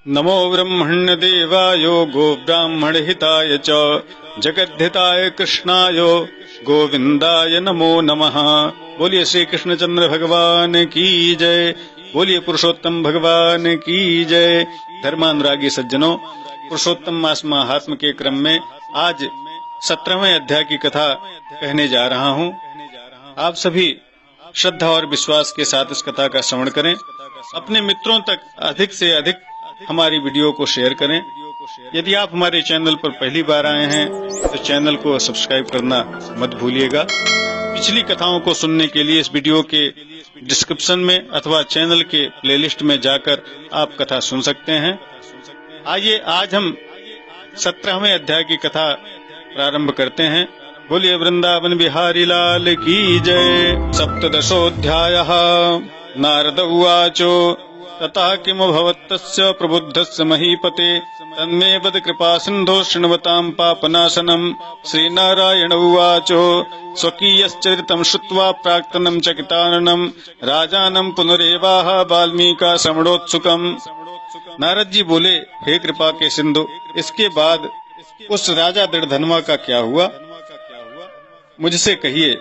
नमो ब्रह्मण्यदेवाय गोब्राह्मणहिताय च जगद्धिताय कृष्णाय गोविंदाय नमो नमः। बोलिए श्री कृष्णचंद्र भगवान की जय। बोलिए पुरुषोत्तम भगवान की जय। धर्मानुरागी सज्जनों, पुरुषोत्तम मास महात्म के क्रम में आज 17वें अध्याय की कथा कहने जा रहा हूँ। आप सभी श्रद्धा और विश्वास के साथ इस कथा का श्रवण करें। अपने मित्रों तक अधिक से अधिक हमारी वीडियो को शेयर करें। यदि आप हमारे चैनल पर पहली बार आए हैं तो चैनल को सब्सक्राइब करना मत भूलिएगा। पिछली कथाओं को सुनने के लिए इस वीडियो के डिस्क्रिप्शन में अथवा चैनल के प्लेलिस्ट में जाकर आप कथा सुन सकते हैं। आइए आज हम 17वें अध्याय की कथा प्रारंभ करते हैं। बोलिए वृंदावन बिहारी लाल की जय। सप्तदशोऽध्यायः। नारद उवाचो तथा किमभवत्तस्य प्रबुद्धस्य महीपते तन्मे वद कृपा सिन्धो शृण्वतां पापनाशनम्। श्रीनारायण उवाचो स्वकीयश्चरितं श्रुत्वा प्राक्तनं चकिताननं राजानं पुनरेवाह वाल्मीका श्रवणोत्सुकम्। नारद जी बोले, हे कृपा के सिंधु, इसके बाद उस राजा दृढ़धनवा का क्या हुआ? मुझसे कहिए,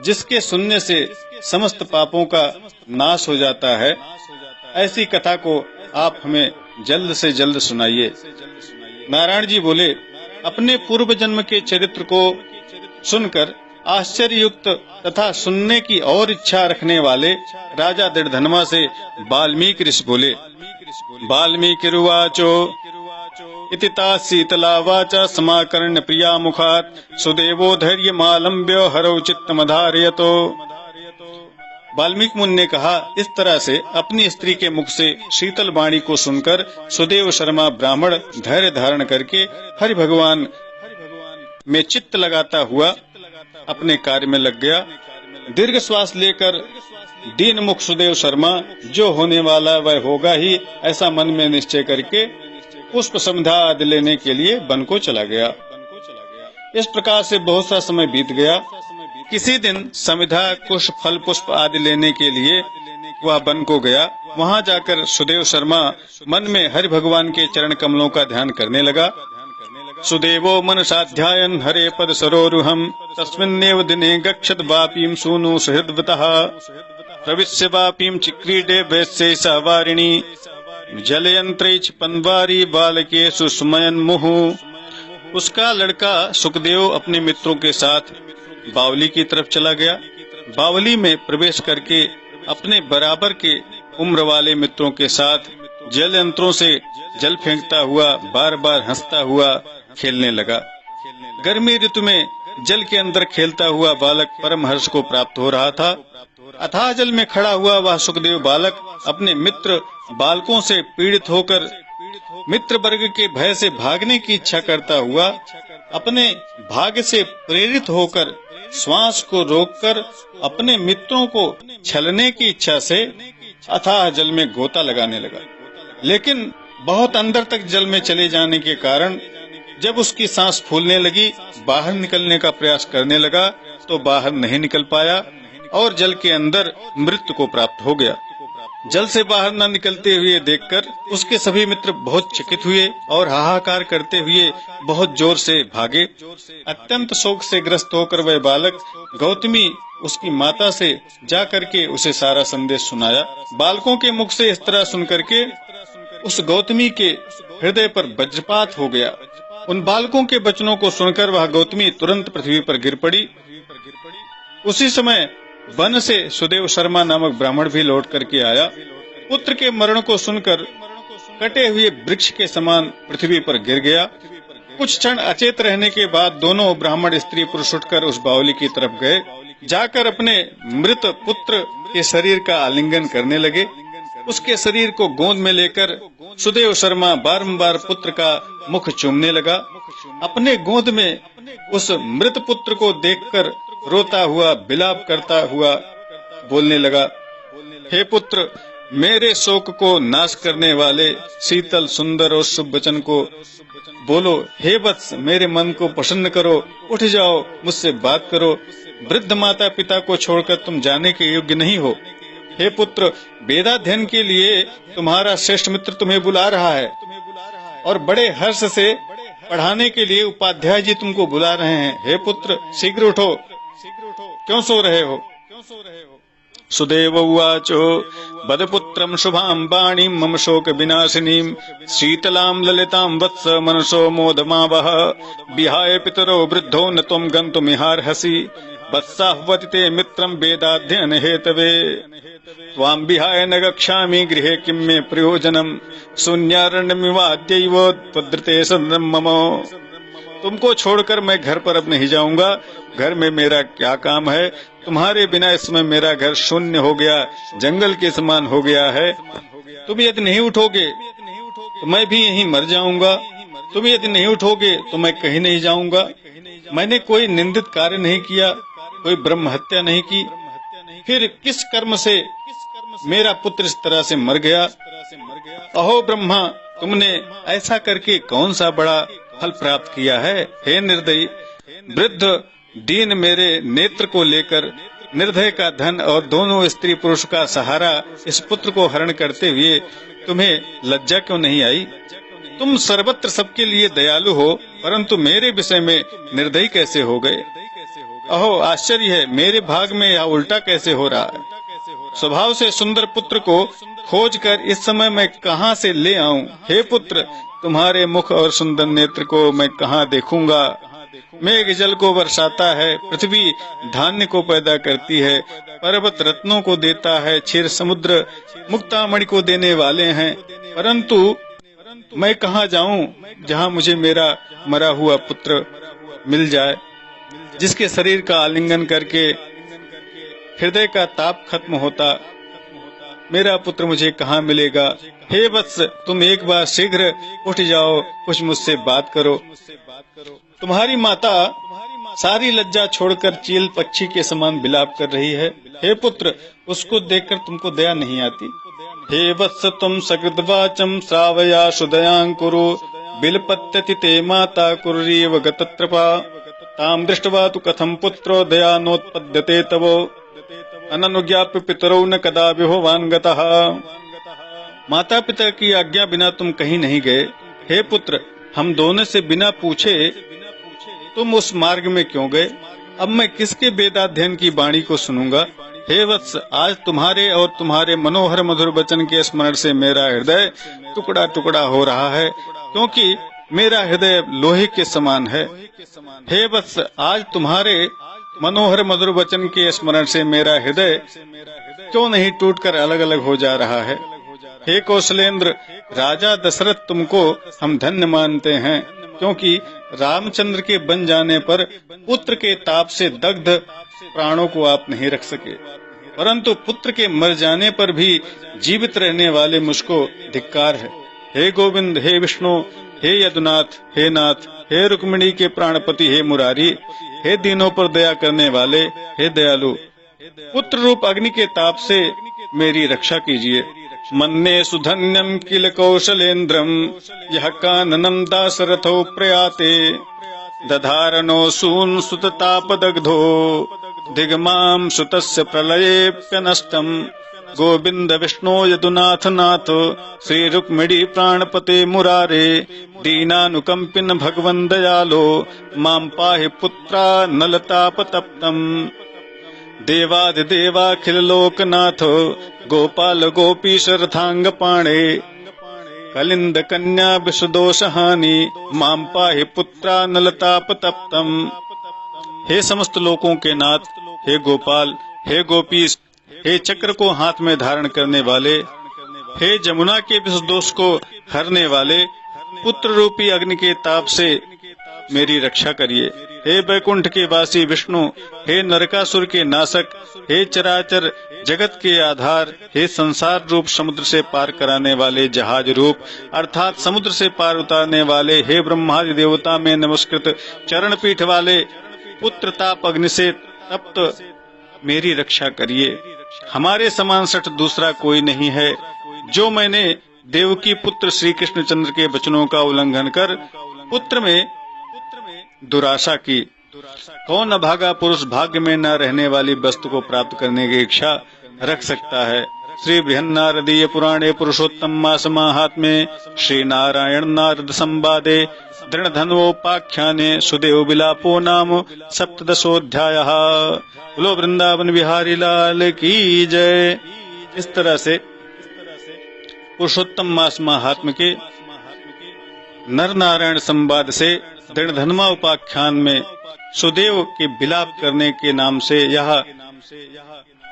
जिसके सुनने से समस्त पापों का नाश हो जाता है। ऐसी कथा को आप हमें जल्द से जल्द सुनाइए। नारायण जी बोले, अपने पूर्व जन्म के चरित्र को सुनकर आश्चर्ययुक्त तथा सुनने की और इच्छा रखने वाले राजा दृढ़धनवा से वाल्मीकि ऋषि बोले। वाल्मीकिरुवाचो इति ता शीतला वाचा समाकर्ण्य प्रिया मुखात् सुदेवो धैर्यमालम्ब्य हरौ चित्तमधारयतो। वाल्मीकि मुनि ने कहा, इस तरह से अपनी स्त्री के मुख से शीतल वाणी को सुनकर सुदेव शर्मा ब्राह्मण धैर्य धारण करके हरि भगवान में चित्त लगाता हुआ अपने कार्य में लग गया। दीर्घ श्वास लेकर दीन मुख सुदेव शर्मा जो होने वाला वह होगा ही ऐसा मन में निश्चय करके पुष्प समिधा आदि लेने के लिए वन को चला गया। इस प्रकार से बहुत सा समय बीत गया। किसी दिन समिधा कुश फल पुष्प आदि लेने के लिए वह वन को गया। वहां जाकर सुदेव शर्मा मन में हरि भगवान के चरण कमलों का ध्यान करने लगा। सुदेवो मनसाध्यायन हरे पद सरोरुहम तस्मिन्नेव दिने गच्छत वापीम सूनु सहृद्वतः प्रविश्य वापीम चिक्रीडे वैश्ये सहवारिणी जलयंत्रैच पन्वारी बालके सुस्मयन मुहु। उसका लड़का सुखदेव अपने मित्रों के साथ बावली की तरफ चला गया। बावली में प्रवेश करके अपने बराबर के उम्र वाले मित्रों के साथ जल यंत्रों से जल फेंकता हुआ बार बार हंसता हुआ खेलने लगा। गर्मी ऋतु में जल के अंदर खेलता हुआ बालक परम हर्ष को प्राप्त हो रहा था। अथाह जल में खड़ा हुआ वह सुखदेव बालक अपने मित्र बालकों से पीड़ित होकर मित्र वर्ग के भय से भागने की इच्छा करता हुआ अपने भाग्य से प्रेरित होकर श्वास को रोककर अपने मित्रों को छलने की इच्छा से अथाह जल में गोता लगाने लगा। लेकिन बहुत अंदर तक जल में चले जाने के कारण जब उसकी सांस फूलने लगी, बाहर निकलने का प्रयास करने लगा तो बाहर नहीं निकल पाया और जल के अंदर मृत्यु को प्राप्त हो गया। जल से बाहर न निकलते हुए देखकर उसके सभी मित्र बहुत चकित हुए और हाहाकार करते हुए बहुत जोर से भागे। अत्यंत शोक से ग्रस्त होकर वह बालक गौतमी उसकी माता से जा करके उसे सारा संदेश सुनाया। बालकों के मुख से इस तरह सुन करके उस गौतमी के हृदय पर वज्रपात हो गया। उन बालकों के वचनों को सुनकर वह गौतमी तुरंत पृथ्वी पर गिर पड़ी। उसी समय वन से सुदेव शर्मा नामक ब्राह्मण भी लौट करके आया। पुत्र के मरण को सुनकर कटे हुए वृक्ष के समान पृथ्वी पर गिर गया। कुछ क्षण अचेत रहने के बाद दोनों ब्राह्मण स्त्री पुरुष उठकर उस बावली की तरफ गए। जाकर अपने मृत पुत्र के शरीर का आलिंगन करने लगे। उसके शरीर को गोद में लेकर सुदेव शर्मा बारंबार पुत्र का मुख चूमने लगा। अपने गोद में उस मृत पुत्र को देखकर रोता हुआ विलाप करता हुआ बोलने लगा, हे पुत्र, मेरे शोक को नाश करने वाले शीतल सुंदर और शुभ वचन को बोलो। हे वत्स, मेरे मन को प्रसन्न करो, उठ जाओ, मुझसे बात करो। वृद्ध माता पिता को छोड़कर तुम जाने के योग्य नहीं हो। हे पुत्र, वेदाध्ययन के लिए तुम्हारा श्रेष्ठ मित्र तुम्हें बुला रहा है और बड़े हर्ष से पढ़ाने के लिए उपाध्याय जी तुमको बुला रहे हैं। हे पुत्र, शीघ्र उठो, क्यों सो रहे हो? सुदेव उवाचो बदपुत्रम शुभाम वाणीं मम शोक विनाशिनीं शीतलां ललितां वत्स मनसो मोदमावह विहाय पितरो वृद्धो न त्वं गन्तुमिहार्हसि वत्साह्वति ते मित्रं वेदाध्ययन हेतवे त्वां विहाय न गच्छामि गृहे किं मे प्रयोजनम् शून्यारण्यमिवाद्यैव त्वदृते सदनं मम। तुमको छोड़कर मैं घर पर अब नहीं जाऊंगा। घर में मेरा क्या काम है? तुम्हारे बिना इसमें मेरा घर शून्य हो गया, जंगल के समान हो गया है। तुम यदि नहीं उठोगे तो मैं भी यहीं मर जाऊंगा। तुम यदि नहीं उठोगे तो मैं कहीं नहीं जाऊंगा। मैंने कोई निंदित कार्य नहीं किया, कोई ब्रह्म हत्या नहीं की, फिर किस कर्म से मेरा पुत्र इस तरह से मर गया? अहो ब्रह्मा, तुमने ऐसा करके कौन सा बड़ा फल प्राप्त किया है? हे निर्दयी, वृद्ध दीन मेरे नेत्र को लेकर निर्दय का धन और दोनों स्त्री पुरुष का सहारा इस पुत्र को हरण करते हुए तुम्हें लज्जा क्यों नहीं आई? तुम सर्वत्र सबके लिए दयालु हो, परंतु मेरे विषय में निर्दयी कैसे हो गए? अहो आश्चर्य है, मेरे भाग में यह उल्टा कैसे हो रहा है? स्वभाव से सुंदर पुत्र को खोजकर इस समय मैं कहाँ से ले आऊं? हे पुत्र, तुम्हारे मुख और सुंदर नेत्र को मैं कहाँ देखूंगा? मेघ जल को बरसाता है, पृथ्वी धान्य को पैदा करती है, पर्वत रत्नों को देता है, क्षीर समुद्र मुक्तामणि को देने वाले हैं, परंतु मैं कहाँ जाऊं जहाँ मुझे मेरा मरा हुआ पुत्र मिल जाए, जिसके शरीर का आलिंगन करके हृदय का ताप खत्म होता। मेरा पुत्र मुझे कहाँ मिलेगा? हे वत्स, तुम एक बार शीघ्र उठ जाओ, कुछ मुझसे बात करो। तुम्हारी माता सारी लज्जा छोड़कर चील पक्षी के समान विलाप कर रही है। हे पुत्र, उसको देखकर तुमको दया नहीं आती? हे वत्स, तुम सकृद्वाचम श्रावयाशु दयां कुरु बिलपत्यति ते माता कुर्रीव गतत्रपा ताम दृष्ट्वा तु कथम पुत्रो दया नोत्पद्यते तवो अननुज्ञाप्य पितरौ न कदा विभवान् गतः। माता पिता की आज्ञा बिना तुम कहीं नहीं गए। हे पुत्र, हम दोनों से बिना पूछे तुम उस मार्ग में क्यों गए? अब मैं किसके वेदाध्ययन की वाणी को सुनूंगा? हे वत्स, आज तुम्हारे और तुम्हारे मनोहर मधुर वचन के स्मरण से मेरा हृदय टुकड़ा टुकड़ा हो रहा है, क्योंकि मेरा हृदय लोहे के समान है। हे वत्स, आज तुम्हारे मनोहर मधुर वचन के स्मरण से मेरा हृदय क्यों नहीं टूटकर अलग अलग हो जा रहा है? हे कौशलेंद्र, राजा दशरथ तुमको हम धन्य मानते हैं, क्योंकि रामचंद्र के बन जाने पर पुत्र के ताप से दग्ध प्राणों को आप नहीं रख सके, परंतु पुत्र के मर जाने पर भी जीवित रहने वाले मुझको धिक्कार है। हे गोविंद, हे विष्णु, हे यदुनाथ, हे नाथ, हे रुक्मिणी के प्राणपति, हे मुरारी, हे दीनों पर दया करने वाले, हे दयालु, पुत्र रूप अग्नि के ताप से मेरी रक्षा कीजिए। मन्ने सुधन्यम किल कौशलेन्द्रम यह काननम दासरथो प्रयाते दधारनो सून सुततापदग्धो दिग्माम सुतस्य प्रलयेप्यनष्टम गोविंद विष्णु यदुनाथ नाथ श्री रुक्मिणी प्राणपते मुरारे दीनानुकंपिन भगवन् दयालो मां पाहि पुत्रा नलतापतप्तम् देवादिदेवाखिल लोकनाथ गोपाल गोपीश रथांग पाणे कलिंद कन्या विषदोषहानि मां पाहि पुत्रा नलतापतप्तम्। हे समस्त लोकों के नाथ, हे गोपाल, हे गोपीश, हे चक्र को हाथ में धारण करने वाले, हे जमुना के विषदोष को हरने वाले, पुत्र रूपी अग्नि के ताप से मेरी रक्षा करिए। हे वैकुंठ के वासी विष्णु, हे नरकासुर के नाशक, हे चराचर जगत के आधार, हे संसार रूप समुद्र से पार कराने वाले जहाज रूप अर्थात समुद्र से पार उतारने वाले, हे ब्रह्मादि देवता में नमस्कृत चरण पीठ वाले, पुत्र ताप अग्नि से तप्त मेरी रक्षा करिए। हमारे समान सठ दूसरा कोई नहीं है। जो मैंने देवकी पुत्र श्री कृष्णचंद्र के वचनों का उल्लंघन कर पुत्र में दुराशा की, कौन अभागा पुरुष भाग्य में न रहने वाली वस्तु को प्राप्त करने की इच्छा रख सकता है। श्री बृहन्नारदीय पुराणे पुरुषोत्तम मास माहात्म्ये श्री नारायण नारद संवादे दृढ़धन्वोपाख्याने सुदेव विलापो नाम सप्तदशोऽध्यायः। बोलो वृंदावन बिहारी लाल की जय। इस तरह से पुरुषोत्तम मास महात्म्य के नर नारायण संवाद से दृढ़धन्वा उपाख्यान में सुदेव के विलाप करने के नाम से यह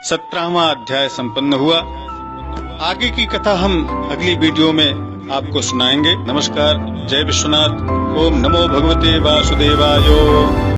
17वां अध्याय संपन्न हुआ। आगे की कथा हम अगली वीडियो में आपको सुनाएंगे। नमस्कार, जय विश्वनाथ। ओम नमो भगवते वासुदेवाय।